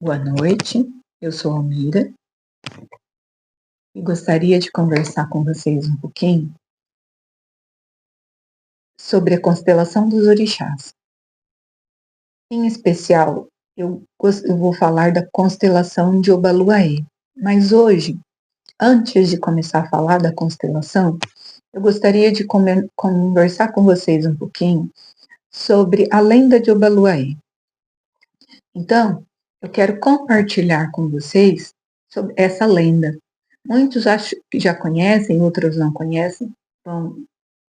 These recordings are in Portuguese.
Boa noite, eu sou Almira e gostaria de conversar com vocês um pouquinho sobre a constelação dos orixás. Em especial, eu vou falar da constelação de Obaluaê, mas hoje, antes de começar a falar da constelação, eu gostaria de conversar com vocês um pouquinho sobre a lenda de Obaluaê. Então, eu quero compartilhar com vocês sobre essa lenda. Muitos acho que já conhecem, outros não conhecem, vão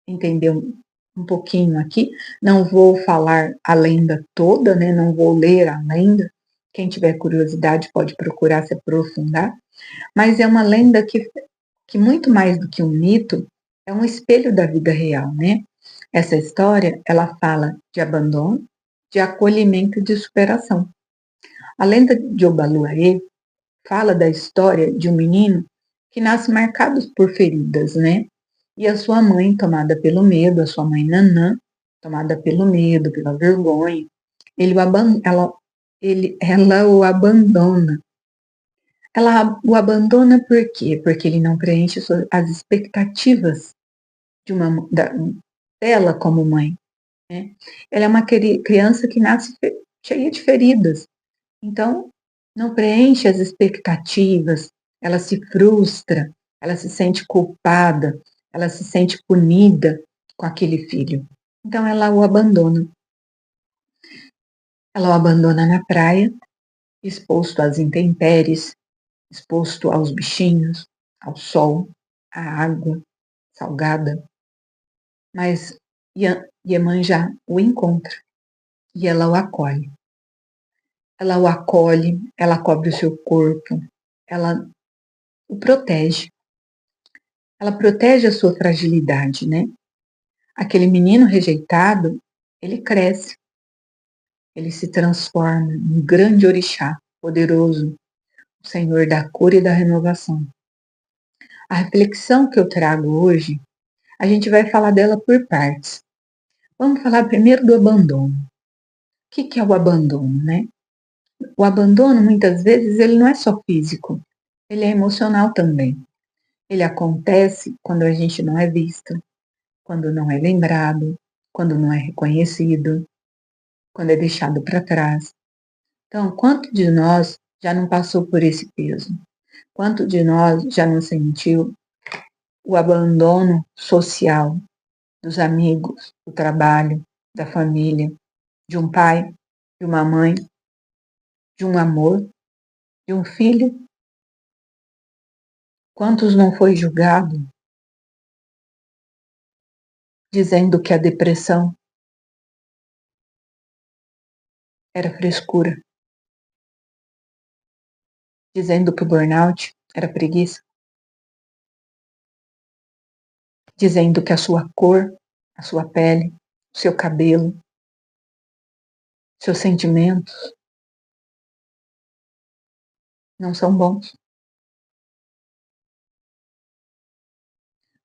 entender um pouquinho aqui. Não vou falar a lenda toda, né? Não vou ler a lenda. Quem tiver curiosidade pode procurar se aprofundar. Mas é uma lenda que muito mais do que um mito, é um espelho da vida real, né? Essa história, ela fala de abandono, de acolhimento e de superação. A lenda de Obaluaê fala da história de um menino que nasce marcado por feridas, né? E a sua mãe, tomada pelo medo, a sua mãe Nanã, tomada pelo medo, pela vergonha, ela o abandona. Ela o abandona por quê? Porque ele não preenche as expectativas dela como mãe, né? Ela é uma criança que nasce cheia de feridas. Então, não preenche as expectativas, ela se frustra, ela se sente culpada, ela se sente punida com aquele filho. Então, ela o abandona. Ela o abandona na praia, exposto às intempéries, exposto aos bichinhos, ao sol, à água salgada. Mas Iemanjá o encontra e ela o acolhe. Ela o acolhe, ela cobre o seu corpo, ela o protege. Ela protege a sua fragilidade, né? Aquele menino rejeitado, ele cresce, ele se transforma em um grande orixá, poderoso, o Senhor da cura e da renovação. A reflexão que eu trago hoje, a gente vai falar dela por partes. Vamos falar primeiro do abandono. O que é o abandono, né? O abandono, muitas vezes, ele não é só físico, ele é emocional também. Ele acontece quando a gente não é visto, quando não é lembrado, quando não é reconhecido, quando é deixado para trás. Então, quanto de nós já não passou por esse peso? Quanto de nós já não sentiu o abandono social dos amigos, do trabalho, da família, de um pai, de uma mãe, de um amor, de um filho? Quantos não foi julgado dizendo que a depressão era frescura, dizendo que o burnout era preguiça, dizendo que a sua cor, a sua pele, o seu cabelo, seus sentimentos não são bons?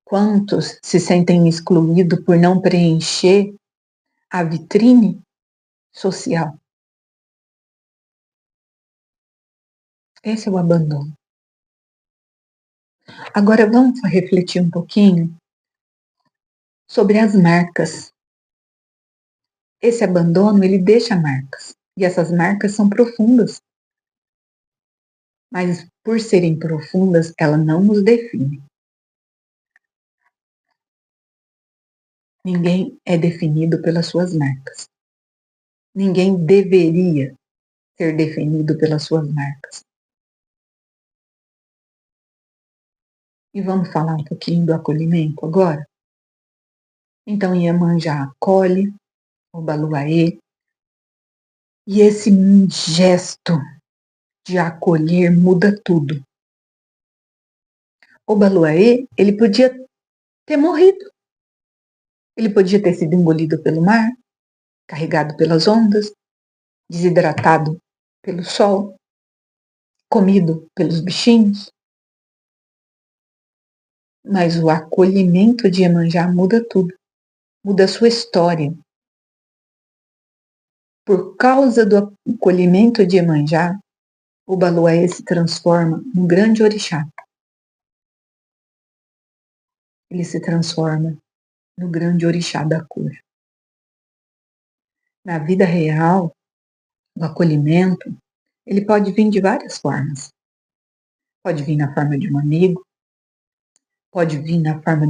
Quantos se sentem excluídos por não preencher a vitrine social? Esse é o abandono. Agora vamos refletir um pouquinho sobre as marcas. Esse abandono, ele deixa marcas. E essas marcas são profundas. Mas por serem profundas, ela não nos define. Ninguém é definido pelas suas marcas. Ninguém deveria ser definido pelas suas marcas. E vamos falar um pouquinho do acolhimento agora? Então, Iemanjá acolhe Obaluaê, e esse gesto de acolher muda tudo. Obaluaê, ele podia ter morrido. Ele podia ter sido engolido pelo mar, carregado pelas ondas, desidratado pelo sol, comido pelos bichinhos. Mas o acolhimento de Iemanjá muda tudo. Muda a sua história. Por causa do acolhimento de Iemanjá, o Baluaê se transforma num grande orixá. Ele se transforma no grande orixá da cura. Na vida real, o acolhimento, ele pode vir de várias formas. Pode vir na forma de um amigo, pode vir na forma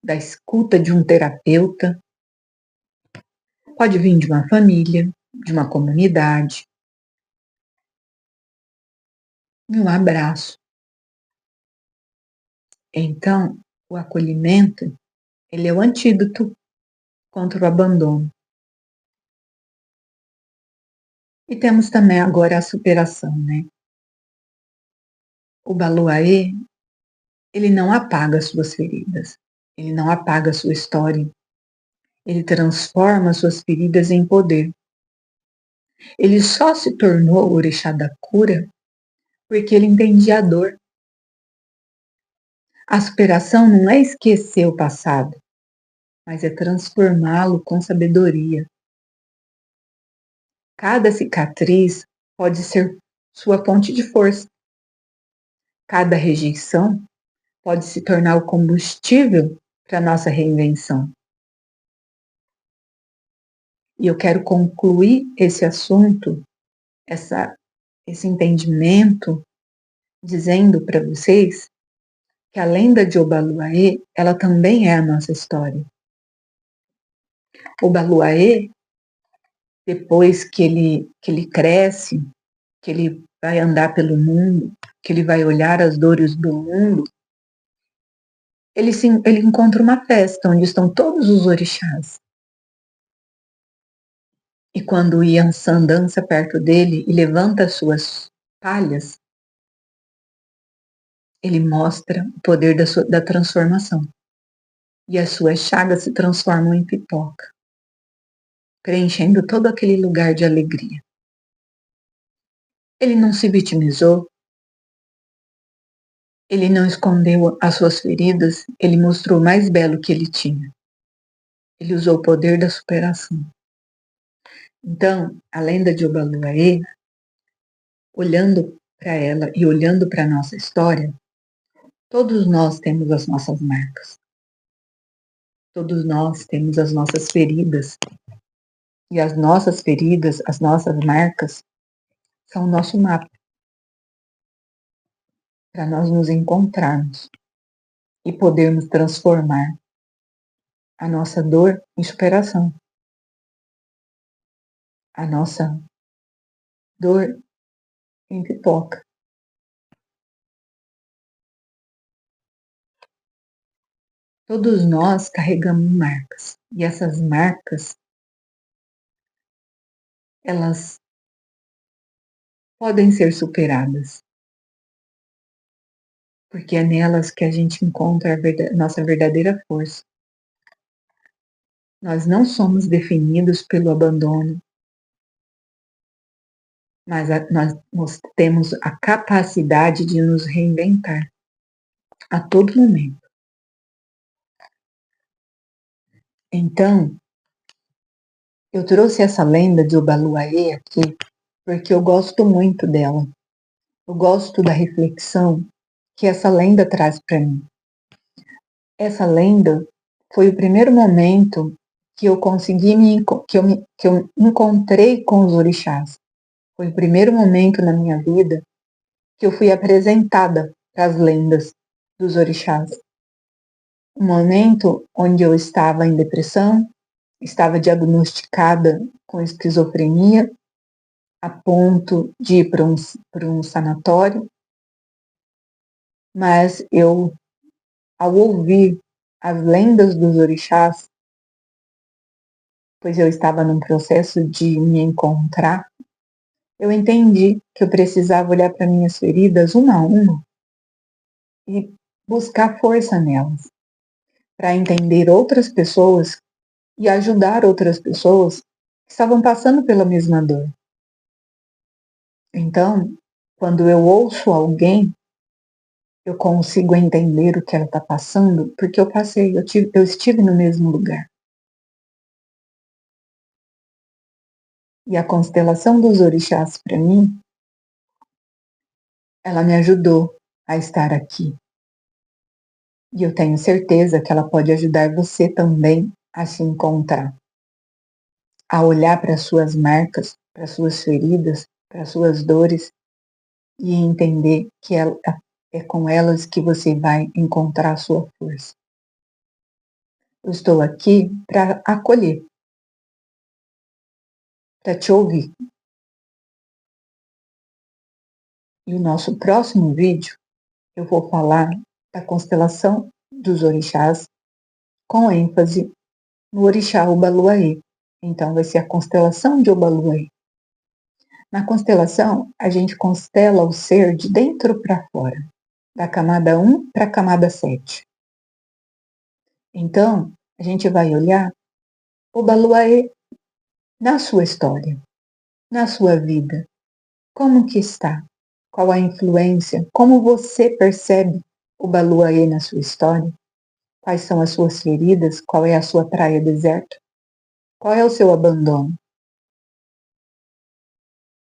da escuta de um terapeuta, pode vir de uma família, de uma comunidade, de um abraço. Então, o acolhimento, ele é o antídoto contra o abandono. E temos também agora a superação, né? O Baluaê, ele não apaga suas feridas, ele não apaga sua história, ele transforma suas feridas em poder. Ele só se tornou o orixá da cura porque ele entendia a dor. A superação não é esquecer o passado, mas é transformá-lo com sabedoria. Cada cicatriz pode ser sua fonte de força. Cada rejeição pode se tornar o combustível para a nossa reinvenção. E eu quero concluir esse assunto, esse entendimento, dizendo para vocês que a lenda de Obaluaê, ela também é a nossa história. Obaluaê, depois que ele cresce, que ele vai andar pelo mundo, que ele vai olhar as dores do mundo, ele encontra uma festa onde estão todos os orixás. E quando o Yansan dança perto dele e levanta as suas palhas, ele mostra o poder da transformação. E as suas chagas se transformam em pipoca, preenchendo todo aquele lugar de alegria. Ele não se vitimizou, ele não escondeu as suas feridas, ele mostrou o mais belo que ele tinha. Ele usou o poder da superação. Então, a lenda de Obaluaê, olhando para ela e olhando para a nossa história, todos nós temos as nossas marcas. Todos nós temos as nossas feridas. E as nossas feridas, as nossas marcas, são o nosso mapa para nós nos encontrarmos e podermos transformar a nossa dor em superação. A nossa dor em pipoca. Todos nós carregamos marcas. E essas marcas, elas podem ser superadas. Porque é nelas que a gente encontra a nossa verdadeira força. Nós não somos definidos pelo abandono, mas nós temos a capacidade de nos reinventar a todo momento. Então, eu trouxe essa lenda de Obaluaê aqui porque eu gosto muito dela. Eu gosto da reflexão que essa lenda traz para mim. Essa lenda foi o primeiro momento que eu consegui que eu encontrei com os orixás. Foi o primeiro momento na minha vida que eu fui apresentada para as lendas dos orixás. Um momento onde eu estava em depressão, estava diagnosticada com esquizofrenia, a ponto de ir para um sanatório, mas eu, ao ouvir as lendas dos orixás, pois eu estava num processo de me encontrar, eu entendi que eu precisava olhar para minhas feridas uma a uma e buscar força nelas, para entender outras pessoas e ajudar outras pessoas que estavam passando pela mesma dor. Então, quando eu ouço alguém, eu consigo entender o que ela está passando, porque eu passei, eu estive no mesmo lugar. E a constelação dos orixás, para mim, ela me ajudou a estar aqui. E eu tenho certeza que ela pode ajudar você também a se encontrar, a olhar para as suas marcas, para as suas feridas, para as suas dores e entender que é com elas que você vai encontrar a sua força. Eu estou aqui para acolher, para te ouvir. E o nosso próximo vídeo eu vou falar da constelação dos orixás com ênfase no orixá Obaluayê. Então vai ser a constelação de Obaluayê. Na constelação, a gente constela o ser de dentro para fora, da camada 1 para a camada 7. Então, a gente vai olhar Obaluayê na sua história, na sua vida. Como que está? Qual a influência? Como você percebe Obaluayê na sua história? Quais são as suas feridas? Qual é a sua praia deserta? Qual é o seu abandono?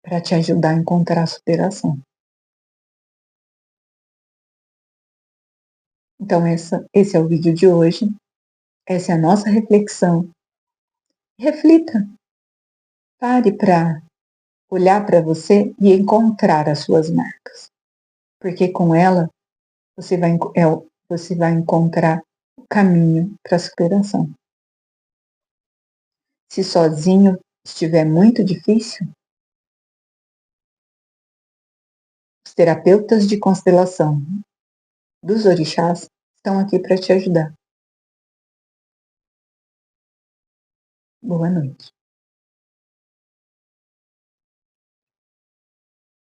Para te ajudar a encontrar a superação. Então, esse é o vídeo de hoje. Essa é a nossa reflexão. Reflita. Pare para olhar para você e encontrar as suas marcas. Porque com ela, você vai encontrar o caminho para a superação. Se sozinho estiver muito difícil, os terapeutas de constelação dos orixás estão aqui para te ajudar. Boa noite.